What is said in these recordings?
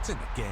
It's in the game.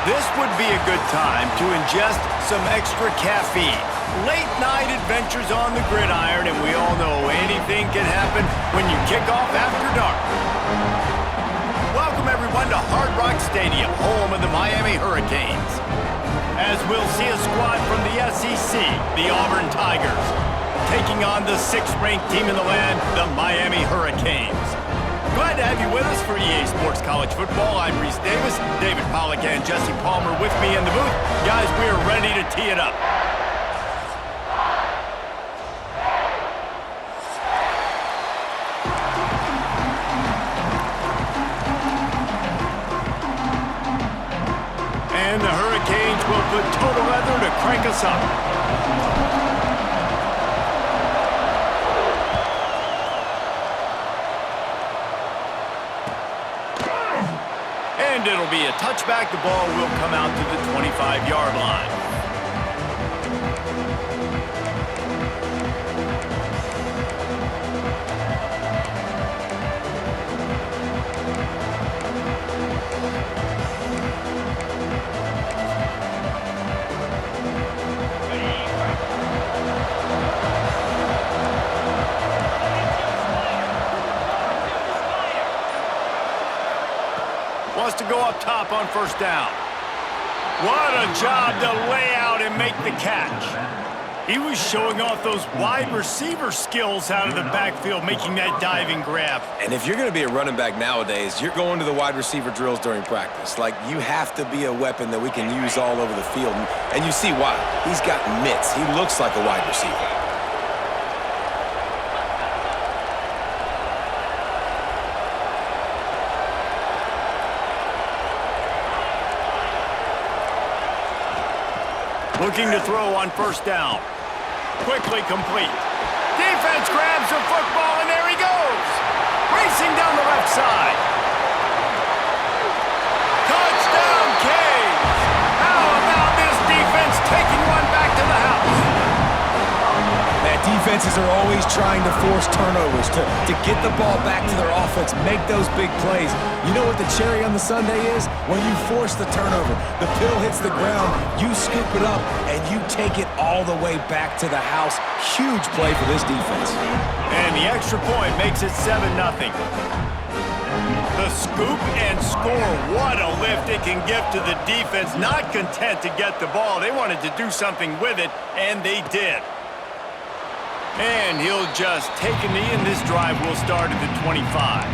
This would be a good time to ingest some extra caffeine. Late night adventures on the gridiron, and we all know anything can happen when you kick off after dark. Welcome everyone to Hard Rock Stadium, home of the Miami Hurricanes. As we'll see a squad from the SEC, the Auburn Tigers, taking on the 6th-ranked team in the land, the Miami Hurricanes. Glad to have you with us for EA Sports College Football. I'm Reese Davis, David Pollack and Jesse Palmer with me in the booth. Guys, we are ready to tee it up. And the Hurricanes will put total weather to crank us up. And it'll be a touchback. The ball will come out to the 25-yard line. Wants to go up top on first down. What a job to lay out and make the catch. He was showing off those wide receiver skills out of the backfield, making that diving grab. And if you're going to be a running back nowadays, you're going to the wide receiver drills during practice. Like, you have to be a weapon that we can use all over the field. And you see why. He's got mitts. He looks like a wide receiver. Looking to throw on first down. Quickly complete. Defense grabs the football, and there he goes. Racing down the left side. Touchdown, Canes! How about this defense taking one back to the house? Man, defenses are always trying to force turnovers to get the ball back to their offense, make those big plays. You know what the cherry on the sundae is? When you force the turnover, the pill hits the ground, you scoop it up, and you take it all the way back to the house. Huge play for this defense. And the extra point makes it 7-0. The scoop and score. What a lift it can give to the defense. Not content to get the ball. They wanted to do something with it, and they did. And he'll just take a knee, and this drive will start at the 25.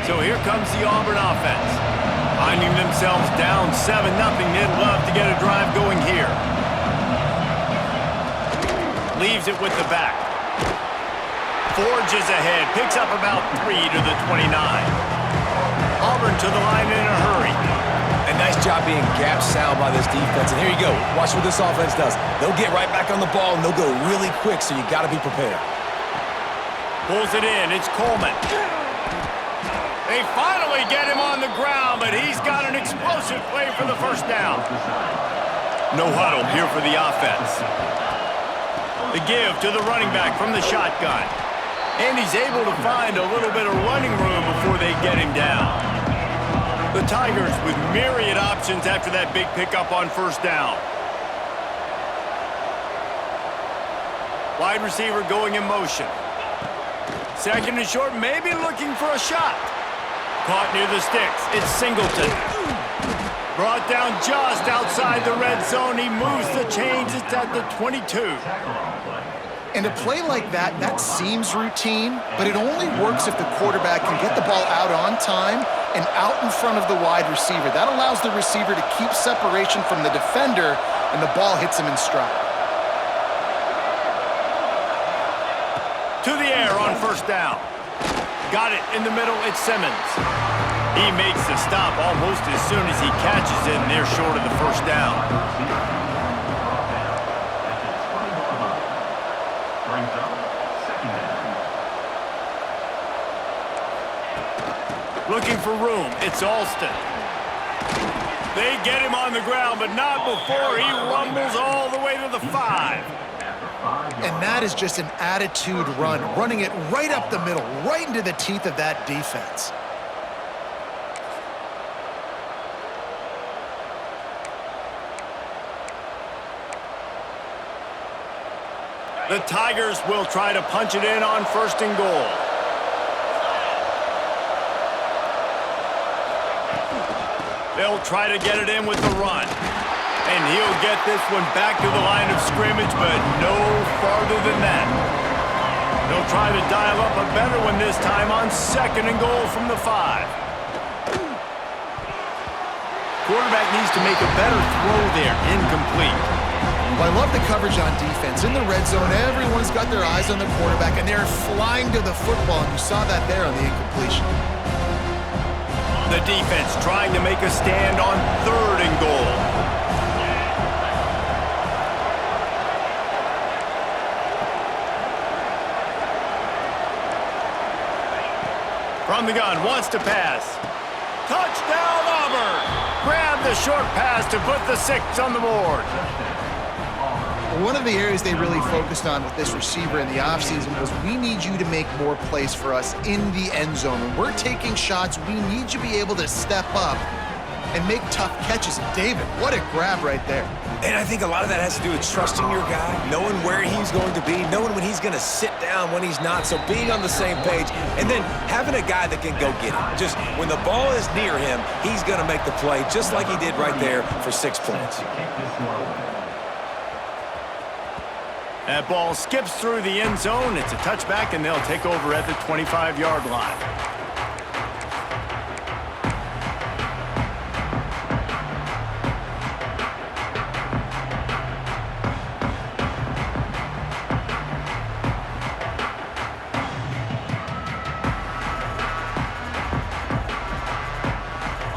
So here comes the Auburn offense. Finding themselves down 7-0, they'd love to get a drive going here. Leaves it with the back. Forges ahead, picks up about 3 to the 29. Auburn to the line in a hurry. A nice job being gap sound by this defense. And here you go. Watch what this offense does. They'll get right back on the ball, and they'll go really quick, so you got to be prepared. Pulls it in. It's Coleman. They finally get him on the ground, but he's got an explosive play for the first down. No huddle here for the offense. The give to the running back from the shotgun. And he's able to find a little bit of running room before they get him down. The Tigers with myriad options after that big pickup on first down. Wide receiver going in motion. Second and short, maybe looking for a shot. Caught near the sticks. It's Singleton. Brought down just outside the red zone. He moves the chains. It's at the 22. And a play like that seems routine, but it only works if the quarterback can get the ball out on time and out in front of the wide receiver. That allows the receiver to keep separation from the defender, and the ball hits him in stride. To the air on first down. Got it in the middle. It's Simmons. He makes the stop almost as soon as he catches it, and they're short of the first down. Looking for room. It's Alston. They get him on the ground, but not before he rumbles all the way to the 5. And that is just an attitude run, running it right up the middle, right into the teeth of that defense. The Tigers will try to punch it in on first and goal. They'll try to get it in with the run. And he'll get this one back to the line of scrimmage, but no farther than that. They'll try to dial up a better one this time on second and goal from the 5. Quarterback needs to make a better throw there. Incomplete. Well, I love the coverage on defense. In the red zone, everyone's got their eyes on the quarterback, and they're flying to the football, and you saw that there on the incompletion. The defense trying to make a stand on third and goal. From the gun, wants to pass. Touchdown, Auburn! Grab the short pass to put the 6 on the board. One of the areas they really focused on with this receiver in the offseason was we need you to make more plays for us in the end zone. When we're taking shots, we need you to be able to step up and make tough catches. And David, what a grab right there. And I think a lot of that has to do with trusting your guy, knowing where he's going to be, knowing when he's going to sit down, when he's not, so being on the same page, and then having a guy that can go get it. Just when the ball is near him, he's going to make the play, just like he did right there for 6 points. That ball skips through the end zone. It's a touchback, and they'll take over at the 25-yard line.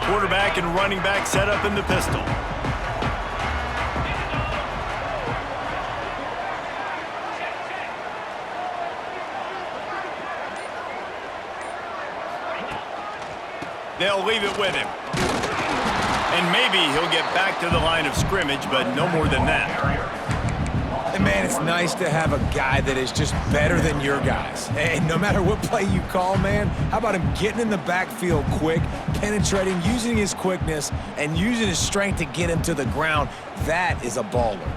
Quarterback and running back set up in the pistol. They'll leave it with him. And maybe he'll get back to the line of scrimmage, but no more than that. And man, it's nice to have a guy that is just better than your guys. And no matter what play you call, man, how about him getting in the backfield quick, penetrating, using his quickness, and using his strength to get him to the ground? That is a baller.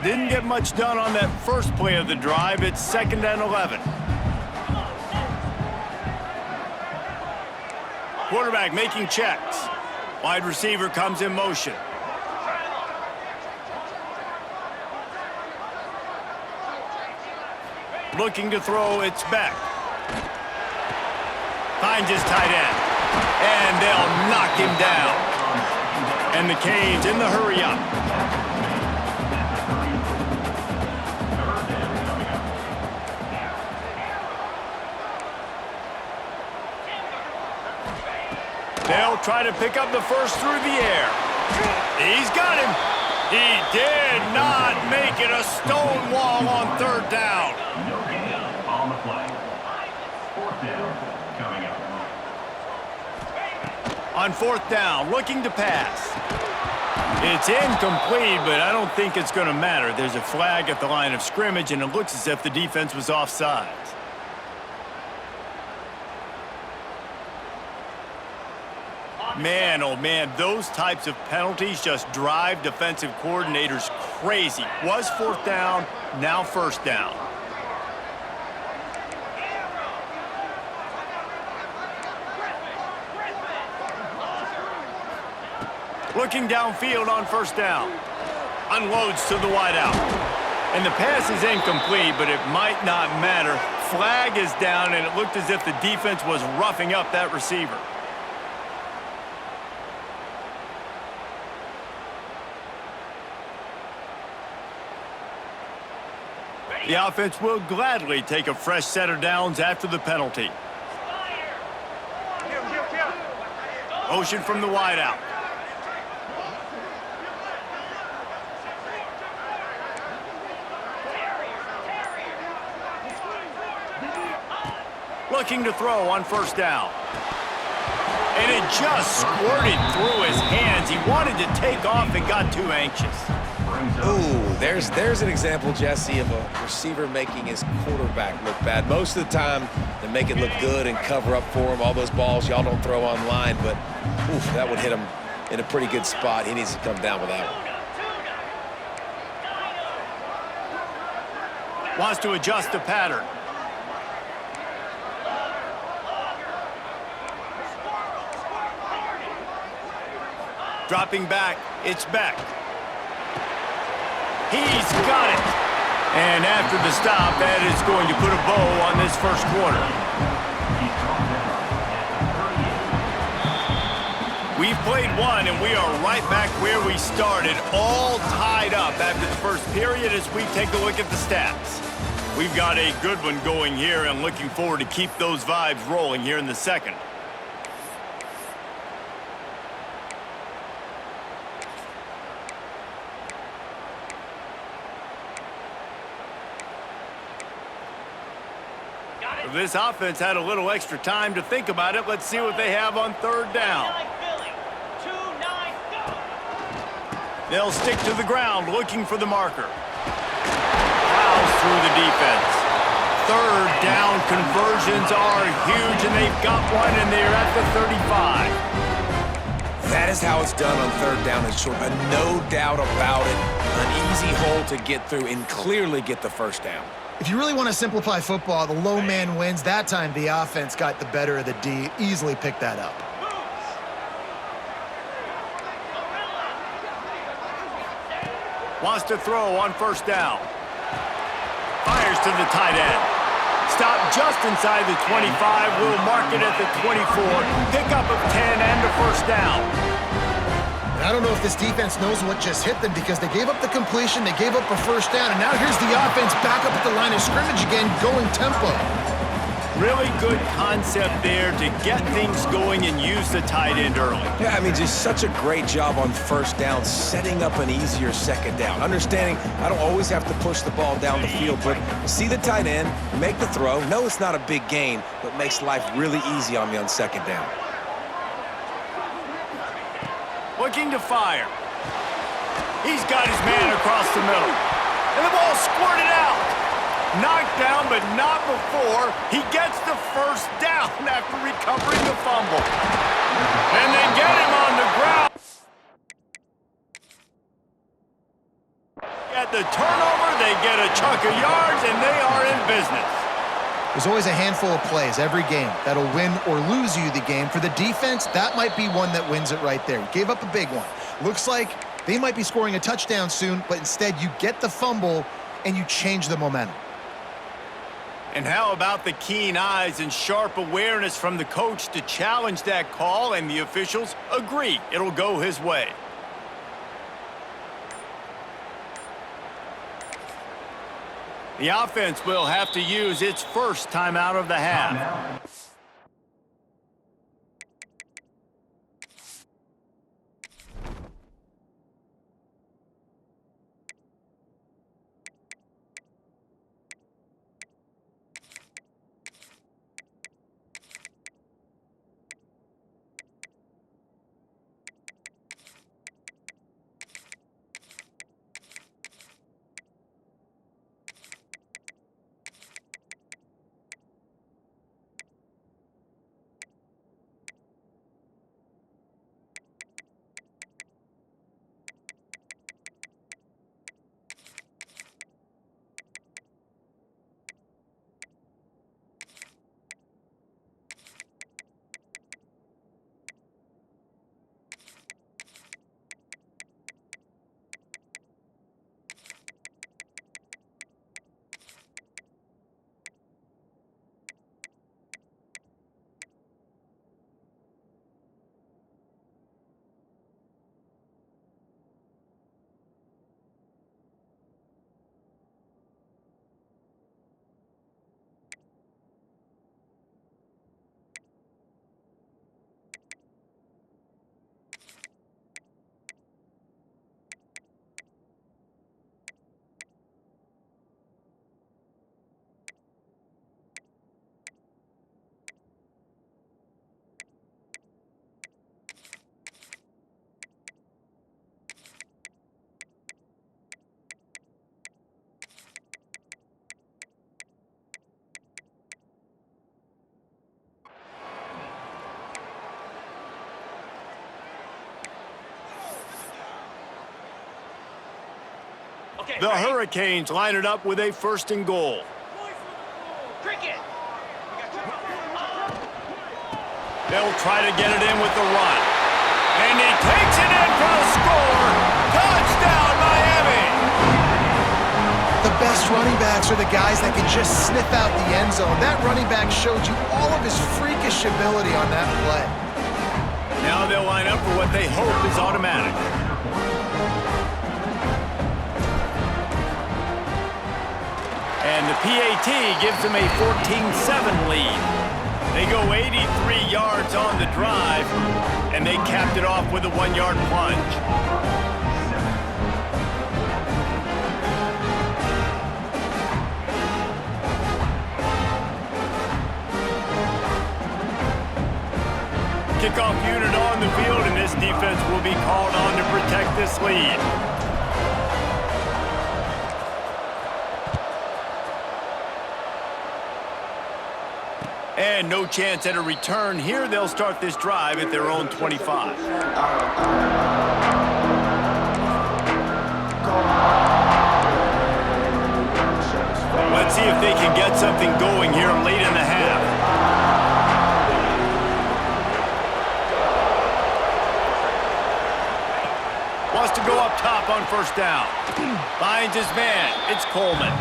Didn't get much done on that first play of the drive. It's 2nd and 11. Quarterback making checks. Wide receiver comes in motion. Looking to throw, it's Beck. Finds his tight end. And they'll knock him down. And the Canes in the hurry up. They'll try to pick up the first through the air. He's got him. He did not make it. A stone wall on 3rd down. No gain on the play. 4th down coming up. On 4th down, looking to pass. It's incomplete, but I don't think it's going to matter. There's a flag at the line of scrimmage, and it looks as if the defense was offside. Man, oh man, those types of penalties just drive defensive coordinators crazy. Was 4th down, now 1st down. Looking downfield on 1st down. Unloads to the wideout. And the pass is incomplete, but it might not matter. Flag is down, and it looked as if the defense was roughing up that receiver. The offense will gladly take a fresh set of downs after the penalty. Motion from the wideout. Looking to throw on 1st down. And it just squirted through his hands. He wanted to take off and got too anxious. Ooh, there's an example, Jesse, of a receiver making his quarterback look bad. Most of the time, they make it look good and cover up for him. All those balls y'all don't throw online, but oof, that would hit him in a pretty good spot. He needs to come down with that one. Wants to adjust the pattern. Dropping back, it's Beck. He's got it. And after the stop, that is going to put a bow on this 1st quarter. We've played one, and we are right back where we started, all tied up after the first period as we take a look at the stats. We've got a good one going here, and looking forward to keep those vibes rolling here in the 2nd. This offense had a little extra time to think about it. Let's see what they have on 3rd down. They'll stick to the ground looking for the marker. Plows through the defense. 3rd down conversions are huge, and they've got one, and they're at the 35. That is how it's done on 3rd down and short. No doubt about it. An easy hole to get through and clearly get the 1st down. If you really want to simplify football, the low man wins. That time, the offense got the better of the D. Easily picked that up. Wants to throw on 1st down. Fires to the tight end. Stop just inside the 25. We'll mark it at the 24. Pickup of 10 and a 1st down. I don't know if this defense knows what just hit them because they gave up the completion, they gave up a 1st down, and now here's the offense back up at the line of scrimmage again, going tempo. Really good concept there to get things going and use the tight end early. Yeah, I mean, just such a great job on first down, setting up an easier second down. Understanding I don't always have to push the ball down the field, but see the tight end, make the throw. No, it's not a big gain, but makes life really easy on me on second down. Looking to fire. He's got his man across the middle. And the ball squirted out. Knocked down, but not before he gets the first down after recovering the fumble. And they get him on the ground. At the turnover, they get a chunk of yards, and they are in business. There's always a handful of plays every game that'll win or lose you the game. For the defense, that might be one that wins it right there. Gave up a big one. Looks like they might be scoring a touchdown soon, but instead you get the fumble and you change the momentum. And how about the keen eyes and sharp awareness from the coach to challenge that call, and the officials agree it'll go his way. The offense will have to use its first timeout of the half. The Hurricanes line it up with a first and goal. They'll try to get it in with the run. And he takes it in for the score. Touchdown, Miami! The best running backs are the guys that can just sniff out the end zone. That running back showed you all of his freakish ability on that play. Now they'll line up for what they hope is automatic. And the PAT gives them a 14-7 lead. They go 83 yards on the drive, and they capped it off with a 1-yard plunge. Kickoff unit on the field, and this defense will be called on to protect this lead. And no chance at a return here. They'll start this drive at their own 25. Let's see if they can get something going here late in the half. Wants to go up top on first down. Finds his man. It's Coleman.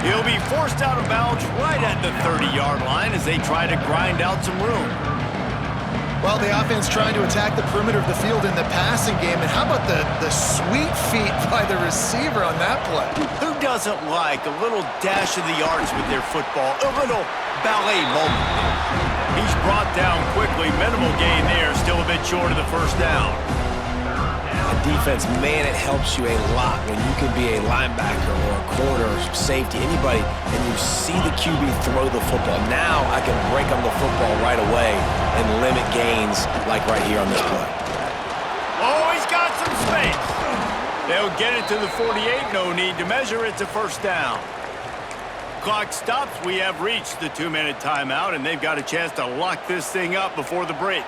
He'll be forced out of bounds right at the 30-yard line as they try to grind out some room. Well, Well, the offense trying to attack the perimeter of the field in the passing game. And how about the sweet feet by the receiver on that play? Who doesn't like a little dash of the yards with their football? A little ballet moment there. He's brought down quickly. Minimal gain there. Still a bit short of the first down. Defense, man, it helps you a lot when you can be a linebacker or a corner or safety, anybody, and you see the QB throw the football. Now I can break on the football right away and limit gains like right here on this play. Oh, he's got some space. They'll get it to the 48. No need to measure. It's a first down. Clock stops. We have reached the 2-minute timeout, and they've got a chance to lock this thing up before the break.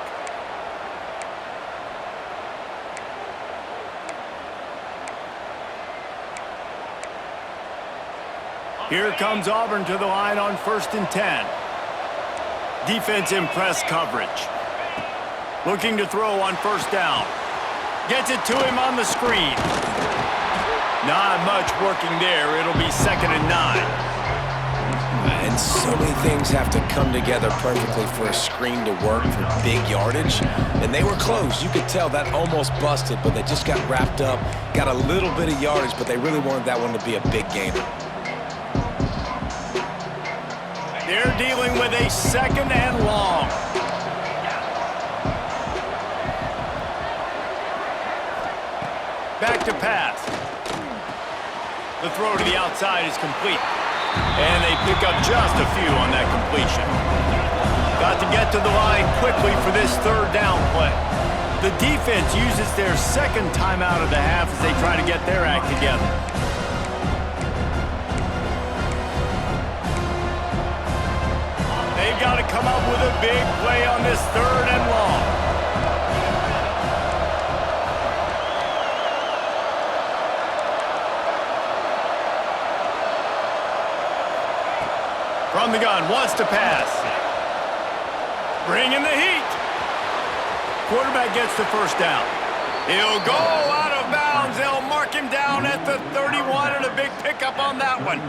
Here comes Auburn to the line on 1st and 10. Defense in press coverage. Looking to throw on 1st down. Gets it to him on the screen. Not much working there. It'll be 2nd and 9. And so many things have to come together perfectly for a screen to work for big yardage. And they were close. You could tell that almost busted, but they just got wrapped up, got a little bit of yardage, but they really wanted that one to be a big gainer. They're dealing with a 2nd and long. Back to pass. The throw to the outside is complete. And they pick up just a few on that completion. Got to get to the line quickly for this 3rd down play. The defense uses their 2nd timeout of the half as they try to get their act together. They've got to come up with a big play on this 3rd and long. From the gun, wants to pass. Bringing the heat. Quarterback gets the 1st down. He'll go out of bounds. They'll mark him down at the 31 and a big pickup on that one.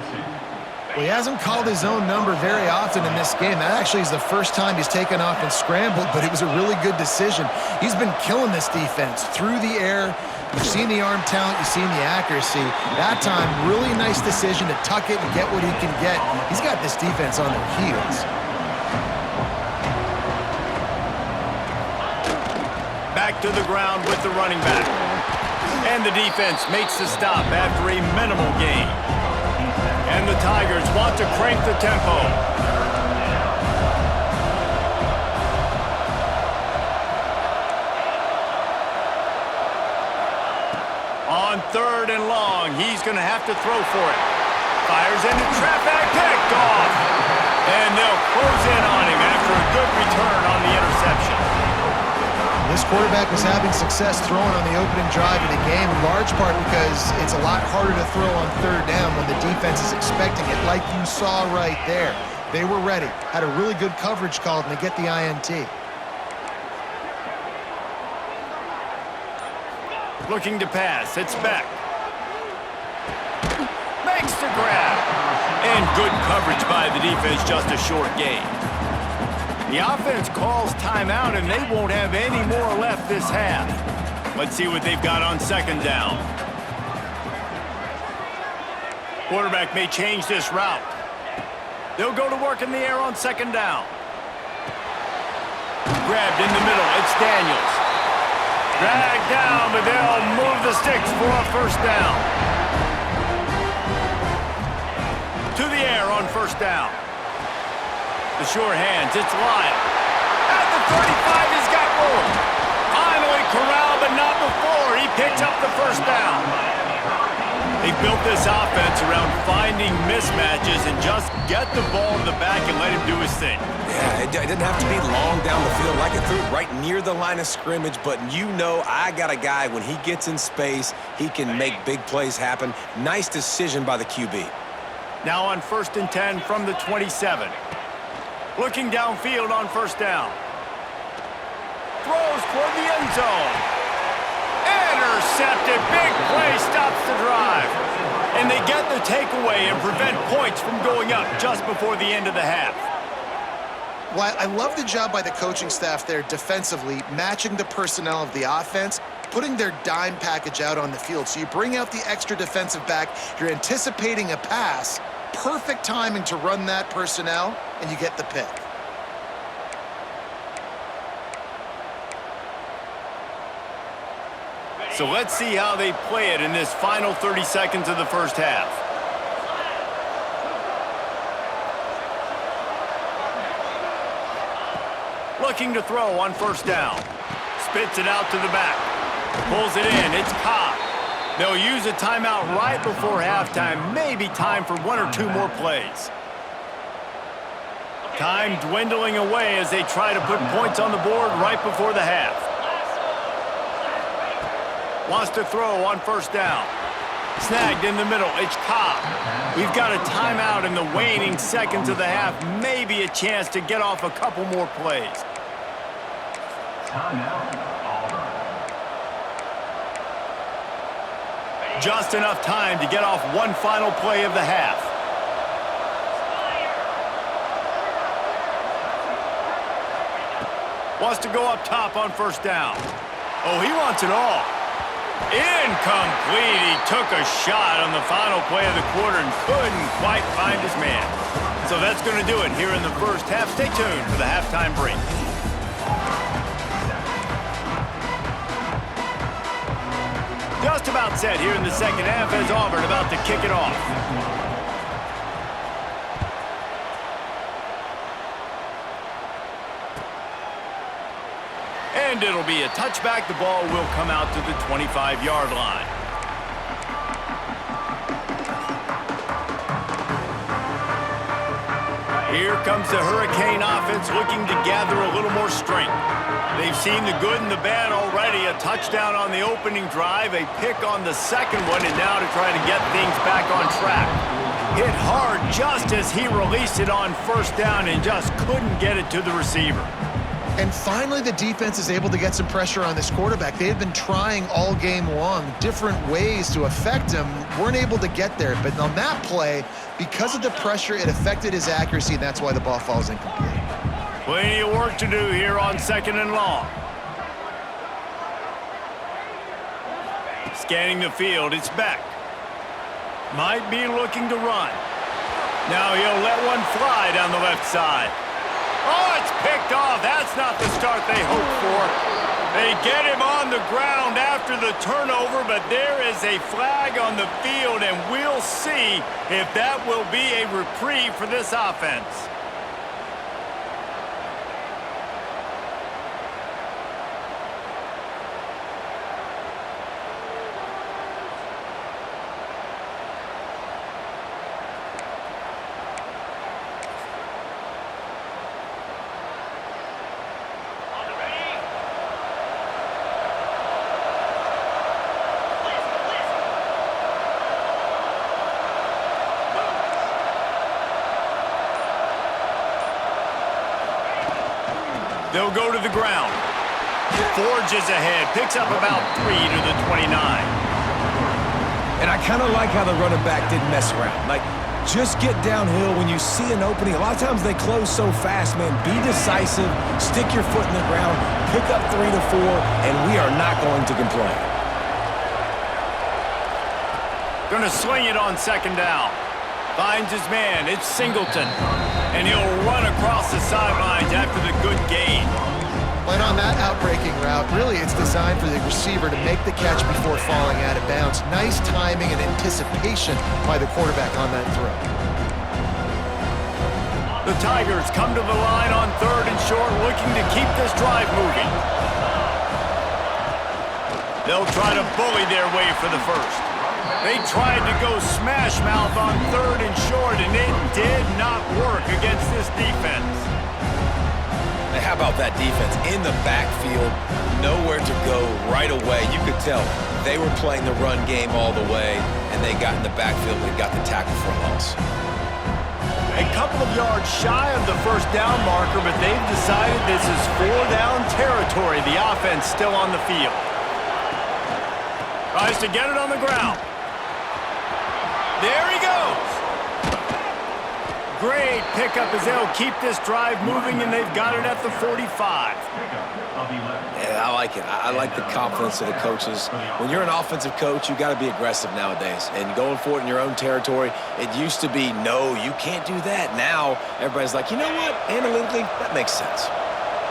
Well, he hasn't called his own number very often in this game. That actually is the first time he's taken off and scrambled, but it was a really good decision. He's been killing this defense through the air. You've seen the arm talent, you've seen the accuracy. That time, really nice decision to tuck it and get what he can get. He's got this defense on their heels. Back to the ground with the running back. And the defense makes the stop after a minimal gain. And the Tigers want to crank the tempo. On 3rd and long, he's going to have to throw for it. Fires into traffic, picked off. And they'll close in on him after a good return on the interception. This quarterback was having success throwing on the opening drive of the game, in large part because it's a lot harder to throw on 3rd down when the defense is expecting it, like you saw right there. They were ready, had a really good coverage called, and they get the INT. Looking to pass, it's back. Makes the grab. And good coverage by the defense, just a short gain. The offense calls timeout, and they won't have any more left this half. Let's see what they've got on 2nd down. Quarterback may change this route. They'll go to work in the air on 2nd down. Grabbed in the middle, it's Daniels. Dragged down, but they'll move the sticks for a 1st down. To the air on 1st down. The sure hands, it's Lyle. At the 35, he's got room. Finally corralled, but not before. He picks up the 1st down. They built this offense around finding mismatches and just get the ball to the back and let him do his thing. Yeah, it didn't have to be long down the field. Like it threw right near the line of scrimmage, but you know I got a guy, when he gets in space, he can make big plays happen. Nice decision by the QB. Now on 1st and 10 from the 27. Looking downfield on 1st down. Throws toward the end zone. Intercepted. Big play stops the drive. And they get the takeaway and prevent points from going up just before the end of the half. Well, I love the job by the coaching staff there defensively, matching the personnel of the offense, putting their dime package out on the field. So you bring out the extra defensive back, you're anticipating a pass, perfect timing to run that personnel, and you get the pick. So let's see how they play it in this final 30 seconds of the first half. Looking to throw on first down. Spits it out to the back. Pulls it in. It's Cobb. They'll use a timeout right before halftime. Maybe time for one or two more plays. Time dwindling away as they try to put points on the board right before the half. Wants to throw on first down. Snagged in the middle. It's Cobb. We've got a timeout in the waning seconds of the half. Maybe a chance to get off a couple more plays. Timeout, Auburn. Just enough time to get off one final play of the half. Wants to go up top on first down. Oh, he wants it all. Incomplete. He took a shot on the final play of the quarter and couldn't quite find his man. So that's going to do it here in the first half. Stay tuned for the halftime break. Just about set here in the second half as Auburn about to kick it off. And it'll be a touchback. The ball will come out to the 25-yard line. Here comes the Hurricane offense looking to gather a little more strength. They've seen the good and the bad already. A touchdown on the opening drive, a pick on the second one, and now to try to get things back on track. Hit hard just as he released it on first down and just couldn't get it to the receiver. And finally, the defense is able to get some pressure on this quarterback. They had been trying all game long different ways to affect him, weren't able to get there. But on that play, because of the pressure, it affected his accuracy, and that's why the ball falls incomplete. Plenty of work to do here on second and long. Scanning the field, it's Beck. Might be looking to run. Now he'll let one fly down the left side. Oh, it's picked off. That's not the start they hoped for. They get him on the ground after the turnover, but there is a flag on the field, and we'll see if that will be a reprieve for this offense. They'll go to the ground. Forges ahead, picks up about 3 to the 29. And I kind of like how the running back didn't mess around. Like, just get downhill when you see an opening. A lot of times they close so fast, man. Be decisive, stick your foot in the ground, pick up 3 to 4, and we are not going to complain. Going to swing it on second down. Finds his man, it's Singleton. And he'll run across the sidelines after the good gain. And on that outbreaking route, really it's designed for the receiver to make the catch before falling out of bounds. Nice timing and anticipation by the quarterback on that throw. The Tigers come to the line on third and short, looking to keep this drive moving. They'll try to bully their way for the first. They tried to go smash mouth on third and short, and it did not work against this defense. How about that defense in the backfield, nowhere to go right away. You could tell they were playing the run game all the way, and they got in the backfield and got the tackle for a loss. A couple of yards shy of the first down marker, but they've decided this is 4-down territory. The offense still on the field. Tries to get it on the ground. There he goes. great pickup as they'll keep this drive moving, and they've got it at the 45. Yeah, I like it. I like the confidence of the coaches. When you're an offensive coach, you got to be aggressive nowadays. And going for it in your own territory, it used to be, no, you can't do that. Now, everybody's like, you know what? Analytically, that makes sense.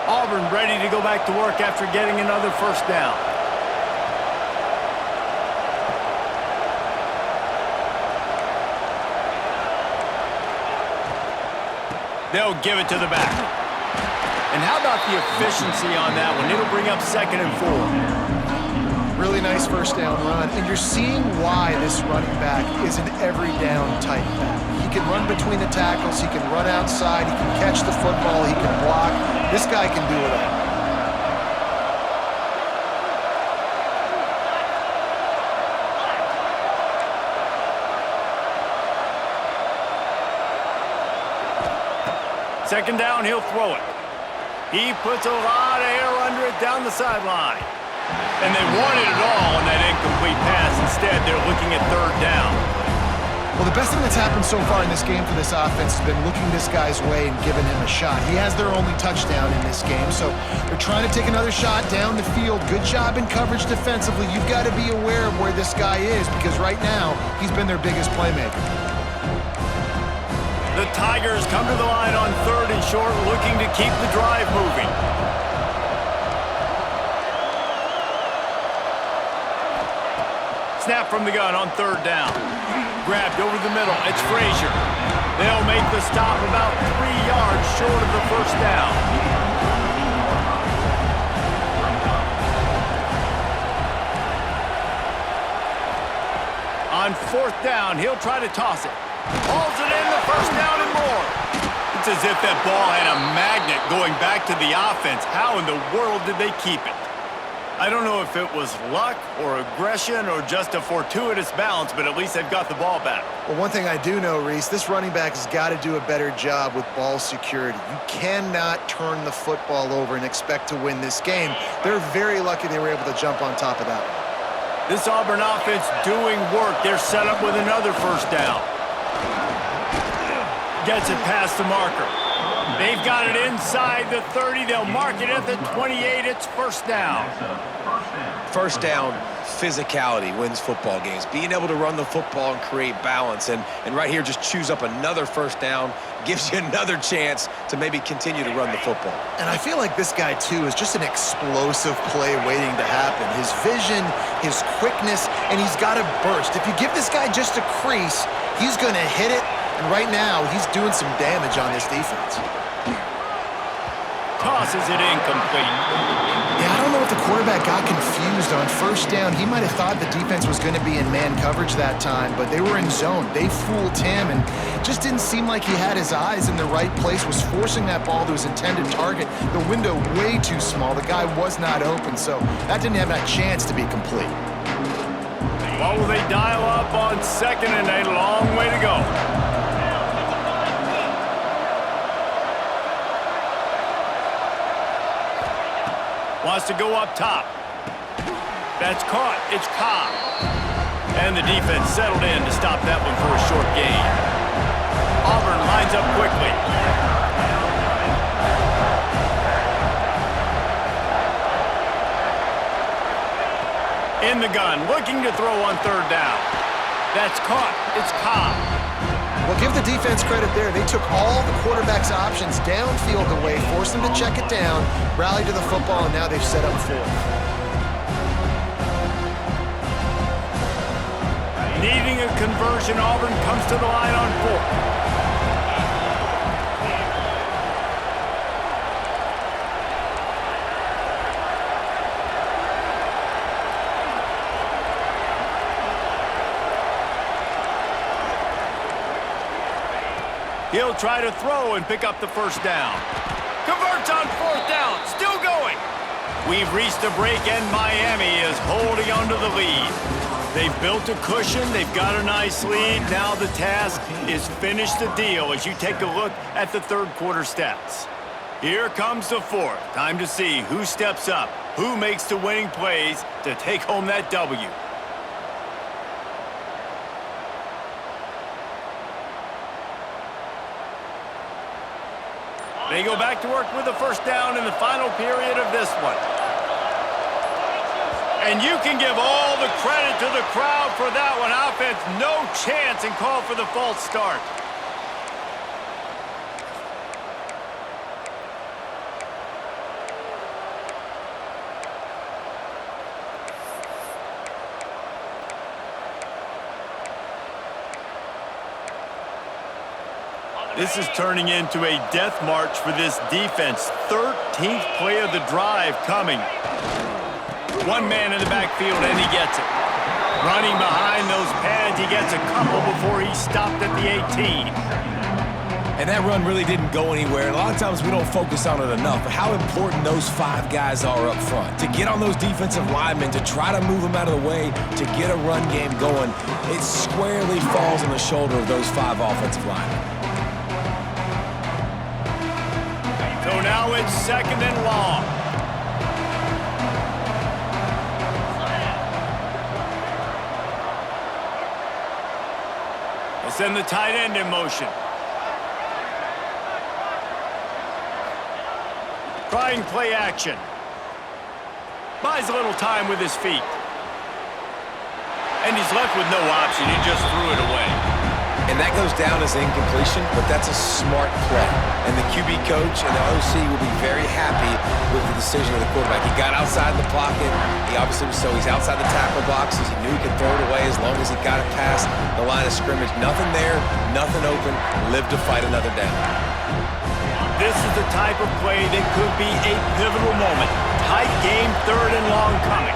Auburn ready to go back to work after getting another first down. They'll give it to the back. And how about the efficiency on that one? It'll bring up 2nd and 4. Really nice first down run, and you're seeing why this running back is an every down type back. He can run between the tackles, he can run outside, he can catch the football, he can block. This guy can do it all. Second down, he'll throw it. He puts a lot of air under it down the sideline. And they wanted it all on that incomplete pass. Instead, they're looking at 3rd down. Well, the best thing that's happened so far in this game for this offense has been looking this guy's way and giving him a shot. He has their only touchdown in this game, so they're trying to take another shot down the field. Good job in coverage defensively. You've got to be aware of where this guy is because right now he's been their biggest playmaker. The Tigers come to the line on 3rd and short, looking to keep the drive moving. Snap from the gun on 3rd down. Grabbed over the middle. It's Frazier. They'll make the stop about 3 yards short of the first down. On 4th down, he'll try to toss it. Hauls it in, the first down and more. It's as if that ball had a magnet going back to the offense. How in the world did they keep it? I don't know if it was luck or aggression or just a fortuitous bounce, but at least they've got the ball back. Well, one thing I do know, Reese, this running back has got to do a better job with ball security. You cannot turn the football over and expect to win this game. They're very lucky they were able to jump on top of that. This Auburn offense doing work. They're set up with another first down. Gets it past the marker. They've got it inside the 30. They'll mark it at the 28. It's first down. First down, physicality wins football games. Being able to run the football and create balance. And right here, just choose up another first down, gives you another chance to maybe continue to run the football. And I feel like this guy, too, is just an explosive play waiting to happen. His vision, his quickness, and he's got to burst. If you give this guy just a crease, he's going to hit it. And right now, he's doing some damage on this defense. Tosses it incomplete. Yeah, I don't know if the quarterback got confused on first down. He might have thought the defense was going to be in man coverage that time, but they were in zone. They fooled him, and just didn't seem like he had his eyes in the right place, was forcing that ball to his intended target. The window way too small. The guy was not open, so that didn't have a chance to be complete. What will they dial up on 2nd and a long way to go? Wants to go up top. That's caught. It's Cobb. And the defense settled in to stop that one for a short gain. Auburn lines up quickly. In the gun, looking to throw on 3rd down. That's caught. It's Cobb. Well, give the defense credit there. They took all the quarterback's options downfield away, forced them to check it down, rallied to the football, and now they've set up 4th. Needing a conversion, Auburn comes to the line on 4th. He'll try to throw and pick up the first down. Converts on 4th down, still going. We've reached a break and Miami is holding onto the lead. They've built a cushion, they've got a nice lead. Now the task is finish the deal as you take a look at the 3rd quarter stats. Here comes the 4th. Time to see who steps up, who makes the winning plays to take home that W. They go back to work with a first down in the final period of this one. And you can give all the credit to the crowd for that one. Offense, no chance, and call for the false start. This is turning into a death march for this defense. 13th play of the drive coming. One man in the backfield, and he gets it. Running behind those pads, he gets a couple before he stopped at the 18. And that run really didn't go anywhere. A lot of times we don't focus on it enough, but how important those 5 guys are up front. To get on those defensive linemen, to try to move them out of the way, to get a run game going, it squarely falls on the shoulder of those 5 offensive linemen. So now it's second and long. They send the tight end in motion. Trying play action. Buys a little time with his feet. And he's left with no option. He just threw it away. And that goes down as incompletion, but that's a smart play. And the QB coach and the OC will be very happy with the decision of the quarterback. He got outside the pocket. He obviously was he's outside the tackle boxes. He knew he could throw it away as long as he got it past the line of scrimmage. Nothing there, nothing open. Live to fight another down. This is the type of play that could be a pivotal moment. Tight game, third and long coming.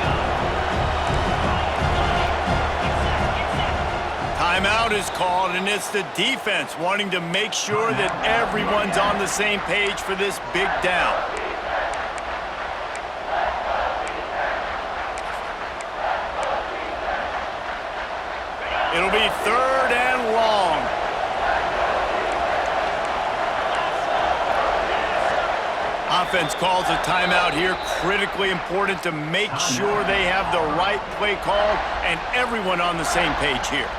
Timeout is called, and it's the defense wanting to make sure that everyone's on the same page for this big down. It'll be third and long. Offense calls a timeout here. Critically important to make sure they have the right play call and everyone on the same page here.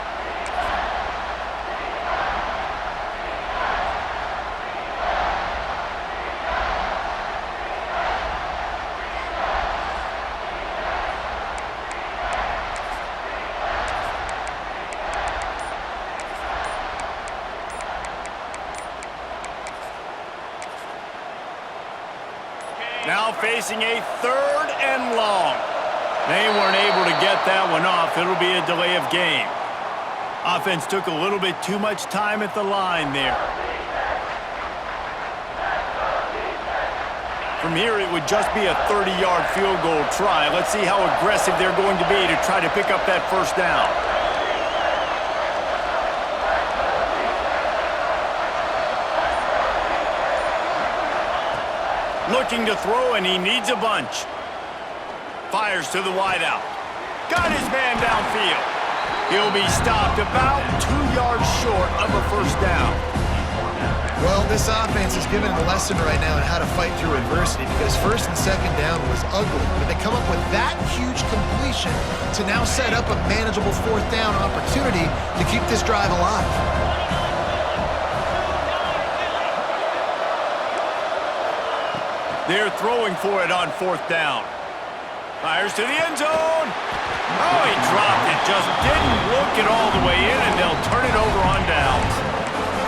Now facing a third and long. They weren't able to get that one off. It'll be a delay of game. Offense took a little bit too much time at the line there. From here, it would just be a 30-yard field goal try. Let's see how aggressive they're going to be to try to pick up that first down. Looking to throw, and he needs a bunch. Fires to the wideout. Got his man downfield. He'll be stopped about 2 yards short of a first down. Well, this offense is giving a lesson right now on how to fight through adversity, because first and second down was ugly, but they come up with that huge completion to now set up a manageable fourth down opportunity to keep this drive alive. They're throwing for it on fourth down. Fires to the end zone. Oh, he dropped it. Just didn't look it all the way in, and they'll turn it over on downs.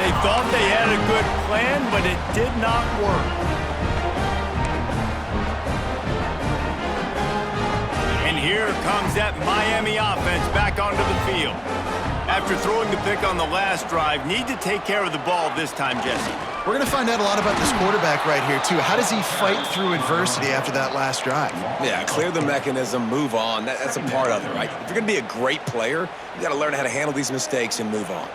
They thought they had a good plan, but it did not work. And here comes that Miami offense back onto the field. After throwing the pick on the last drive, need to take care of the ball this time, Jesse. We're going to find out a lot about this quarterback right here, too. How does he fight through adversity after that last drive? Yeah, clear the mechanism, move on. That's a part of it, right? If you're going to be a great player, you got to learn how to handle these mistakes and move on.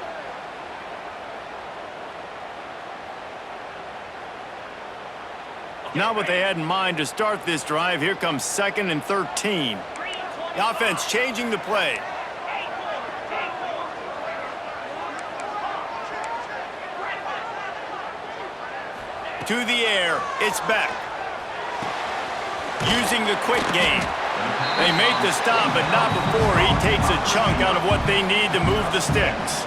Not what they had in mind to start this drive. Here comes second and 13. The offense changing the play. To the air, it's Beck. Using the quick game. They make the stop, but not before he takes a chunk out of what they need to move the sticks.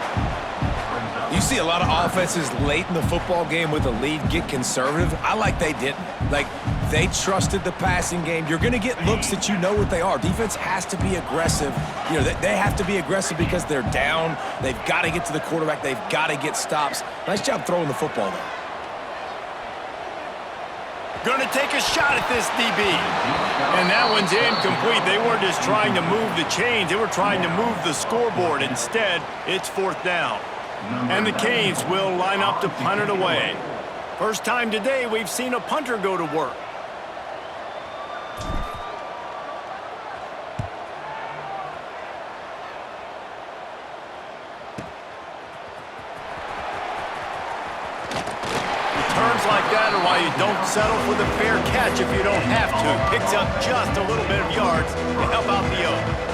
You see a lot of offenses late in the football game with a lead get conservative. I like they didn't. Like, they trusted the passing game. You're going to get looks that you know what they are. Defense has to be aggressive. You know, they have to be aggressive because they're down. They've got to get to the quarterback. They've got to get stops. Nice job throwing the football, though. Going to take a shot at this DB. And that one's incomplete. They weren't just trying to move the chains. They were trying to move the scoreboard. Instead, it's 4th down. And the Canes will line up to punt it away. First time today we've seen a punter go to work. Returns like that are why you don't settle for the fair catch if you don't have to. Picks up just a little bit of yards to help out the Oaks.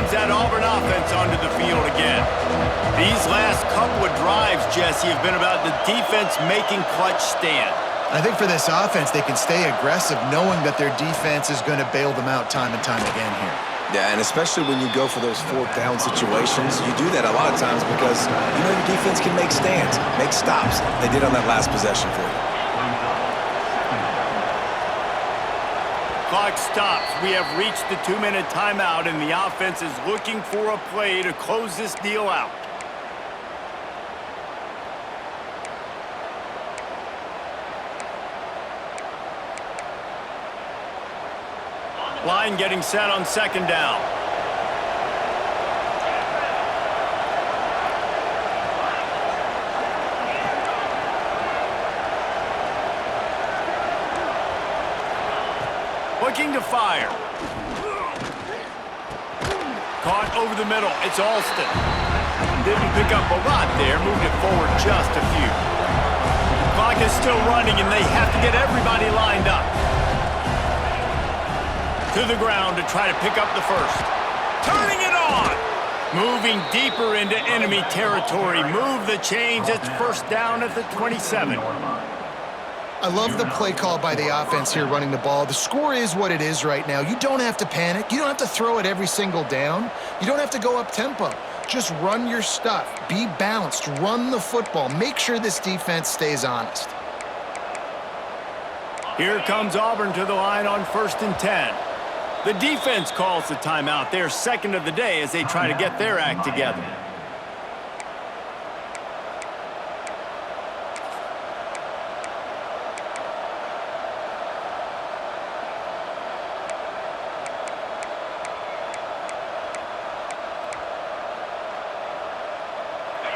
That Auburn offense onto the field again. These last couple of drives, Jesse, have been about the defense making clutch stand. I think for this offense, they can stay aggressive knowing that their defense is going to bail them out time and time again here. Yeah, and especially when you go for those 4th down situations, you do that a lot of times because you know your defense can make stands, make stops. They did on that last possession for you. Clock stops. We have reached the 2-minute timeout, and the offense is looking for a play to close this deal out. Line getting set on 2nd down. Looking to fire. Caught over the middle. It's Alston. Didn't pick up a lot there. Moved it forward just a few. Clock is still running, and they have to get everybody lined up. To the ground to try to pick up the first. Turning it on. Moving deeper into enemy territory. Move the chains. It's 1st down at the 27. I love the play call by the offense here running the ball. The score is what it is right now. You don't have to panic. You don't have to throw it every single down. You don't have to go up tempo. Just run your stuff. Be balanced. Run the football. Make sure this defense stays honest. Here comes Auburn to the line on 1st and 10. The defense calls the timeout. Their 2nd of the day as they try to get their act together.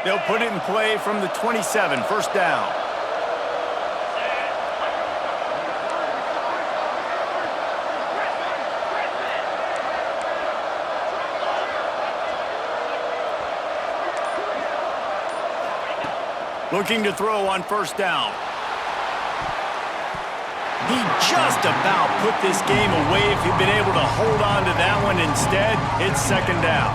They'll put it in play from the 27, 1st down. Looking to throw on 1st down. He just about put this game away if he'd been able to hold on to that one. Instead, it's 2nd down.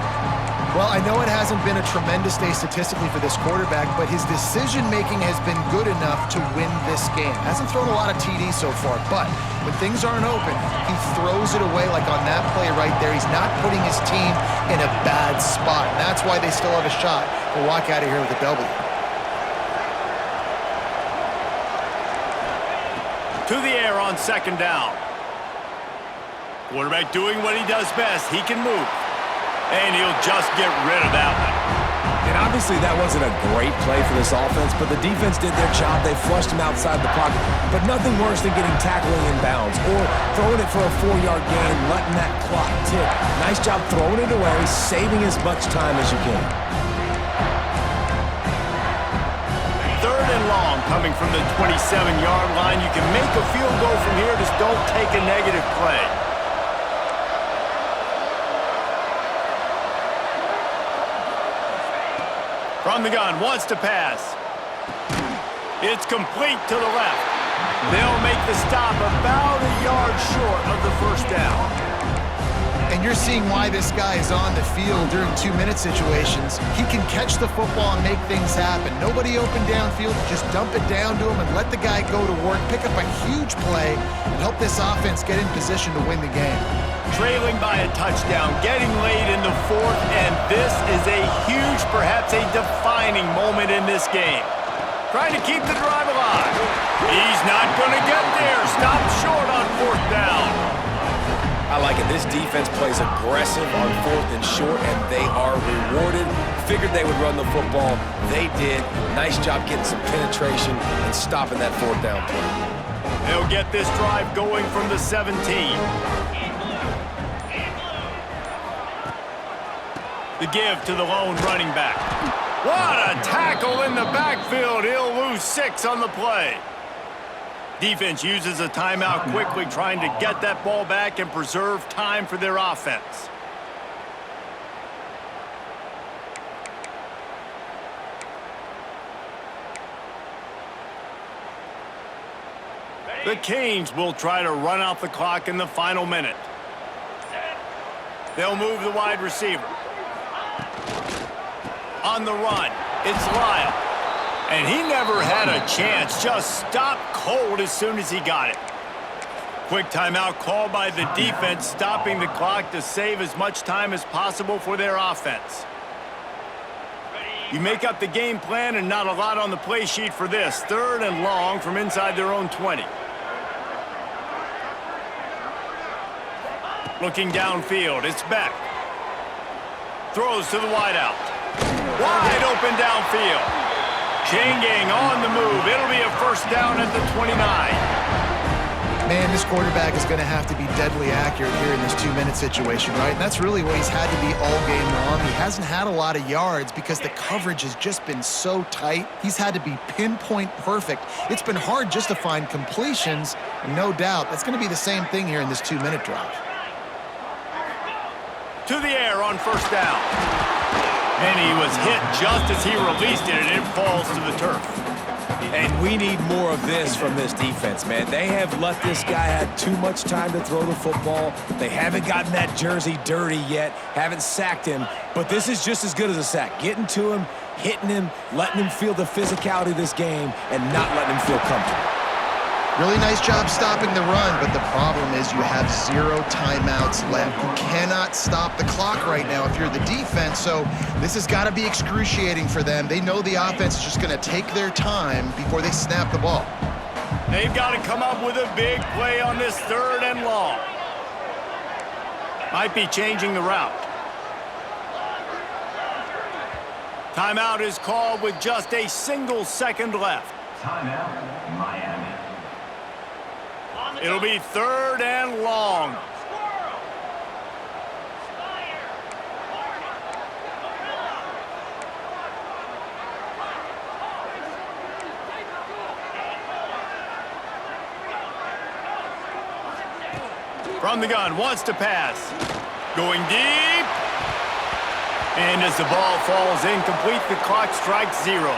Well, I know it hasn't been a tremendous day statistically for this quarterback, but his decision-making has been good enough to win this game. Hasn't thrown a lot of TDs so far, but when things aren't open, he throws it away like on that play right there. He's not putting his team in a bad spot, and that's why they still have a shot to walk out of here with a W. To the air on 2nd down. Quarterback doing what he does best. He can move. And he'll just get rid of that one. And obviously that wasn't a great play for this offense, but the defense did their job. They flushed him outside the pocket. But nothing worse than getting tackling in bounds or throwing it for a 4-yard gain, letting that clock tick. Nice job throwing it away, saving as much time as you can. 3rd and long coming from the 27-yard line. You can make a field goal from here. Just don't take a negative play. From the gun, wants to pass. It's complete to the left. They'll make the stop about a yard short of the 1st down. And And you're seeing why this guy is on the field during 2-minute situations. He can catch the football and make things happen. Nobody open downfield, just dump it down to him and let the guy go to work, pick up a huge play, and help this offense get in position to win the game. Trailing by a touchdown, getting late in the fourth, and this is a huge, perhaps a defining moment in this game. Trying to keep the drive alive. He's not going to get there. Stop short on fourth down. I like it. This defense plays aggressive on fourth and short, and they are rewarded. Figured they would run the football. They did. Nice job getting some penetration and stopping that fourth down play. They'll get this drive going from the 17. The give to the lone running back. What a tackle in the backfield. He'll lose 6 on the play. Defense uses a timeout quickly, trying to get that ball back and preserve time for their offense. The Canes will try to run out the clock in the final minute. They'll move the wide receiver. On the run, it's Lyle. And he never had a chance, just stopped cold as soon as he got it. Quick timeout called by the defense, stopping the clock to save as much time as possible for their offense. You make up the game plan and not a lot on the play sheet for this. 3rd and long from inside their own 20. Looking downfield, it's Beck. Throws to the wideout. Wide open downfield. Chain gang on the move. It'll be a first down at the 29. Man, this quarterback is going to have to be deadly accurate here in this 2-minute situation, right? And that's really what he's had to be all game long. He hasn't had a lot of yards because the coverage has just been so tight. He's had to be pinpoint perfect. It's been hard just to find completions, and no doubt that's going to be the same thing here in this 2-minute drive. To the air on first down. And he was hit just as he released it, and it falls to the turf. And we need more of this from this defense, man. They have let this guy have too much time to throw the football. They haven't gotten that jersey dirty yet, haven't sacked him. But this is just as good as a sack. Getting to him, hitting him, letting him feel the physicality of this game, and not letting him feel comfortable. Really nice job stopping the run, but the problem is you have 0 timeouts left. You cannot stop the clock right now if you're the defense, so this has got to be excruciating for them. They know the offense is just going to take their time before they snap the ball. They've got to come up with a big play on this 3rd and long. Might be changing the route. Timeout is called with just a single second left. Timeout, Miami. It'll be 3rd and long. From the gun, wants to pass. Going deep. And as the ball falls incomplete, the clock strikes 0.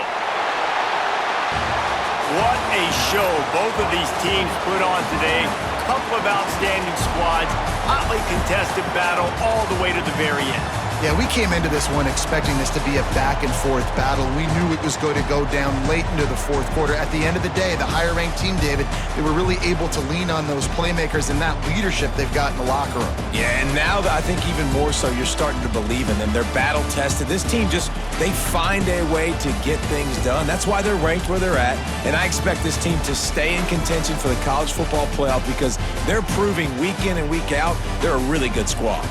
What a show both of these teams put on today. Couple of outstanding squads, hotly contested battle all the way to the very end. Yeah, we came into this one expecting this to be a back-and-forth battle. We knew it was going to go down late into the 4th quarter. At the end of the day, the higher-ranked team, David, they were really able to lean on those playmakers and that leadership they've got in the locker room. Yeah, and now I think even more so, you're starting to believe in them. They're battle-tested. This team they find a way to get things done. That's why they're ranked where they're at, and I expect this team to stay in contention for the college football playoff because they're proving week in and week out they're a really good squad.